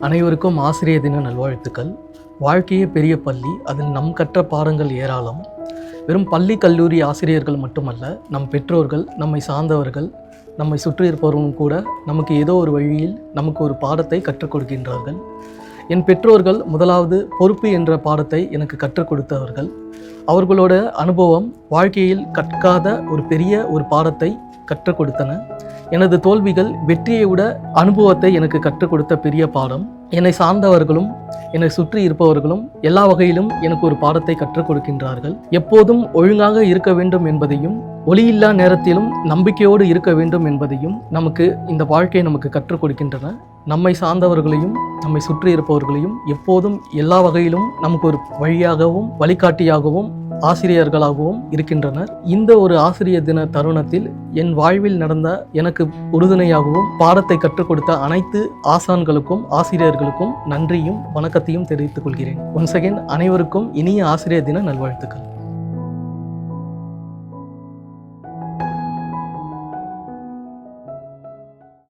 அனைவருக்கும் ஆசிரியர் தின நல்வாழ்த்துக்கள். வாழ்க்கையே பெரிய பள்ளி, அதில் நம் கற்ற பாடங்கள் ஏராளம். வெறும் பள்ளி கல்லூரி ஆசிரியர்கள் மட்டுமல்ல, நம் பெற்றோர்கள், நம்மை சார்ந்தவர்கள், நம்மை சுற்றி இருப்பவர்களும் கூட நமக்கு ஏதோ ஒரு வழியில் நமக்கு ஒரு பாடத்தை கற்றுக் கொடுக்கின்றார்கள். என் பெற்றோர்கள் முதலாவது பொறுப்பு என்ற பாடத்தை எனக்கு கற்றுக் கொடுத்தவர்கள். அவர்களோட அனுபவம் வாழ்க்கையில் கற்காத ஒரு பெரிய ஒரு பாடத்தை கற்றுக் கொடுத்தன. எனது தோல்விகள் வெற்றியை விட அனுபவத்தை எனக்கு கற்றுக் கொடுத்த பெரிய பாடம். என்னை சார்ந்தவர்களும் என்னை சுற்றி இருப்பவர்களும் எல்லா வகையிலும் எனக்கு ஒரு பாடத்தை கற்றுக் கொடுக்கின்றார்கள். எப்போதும் ஒழுங்காக இருக்க வேண்டும் என்பதையும், ஒளியில்லா நேரத்திலும் நம்பிக்கையோடு இருக்க வேண்டும் என்பதையும் நமக்கு இந்த வாழ்க்கை நமக்கு கற்றுக் கொடுக்கின்றன. நம்மை சார்ந்தவர்களையும் நம்மை சுற்றி இருப்பவர்களையும் எப்போதும் எல்லா வகையிலும் நமக்கு ஒரு வழியாகவும் வழிகாட்டியாகவும் ஆசிரியர்களாகவும் இருக்கின்றனர். இந்த ஒரு ஆசிரியர் தின தருணத்தில் என் வாழ்வில் நடந்த எனக்கு உறுதுணையாகவும் பாடத்தை கற்றுக் கொடுத்த அனைத்து ஆசான்களுக்கும் ஆசிரியர்களுக்கும் நன்றியும் வணக்கத்தையும் தெரிவித்துக் கொள்கிறேன். ஒன்ஸ் அகைன் அனைவருக்கும் இனிய ஆசிரியர் தின நல்வாழ்த்துக்கள்.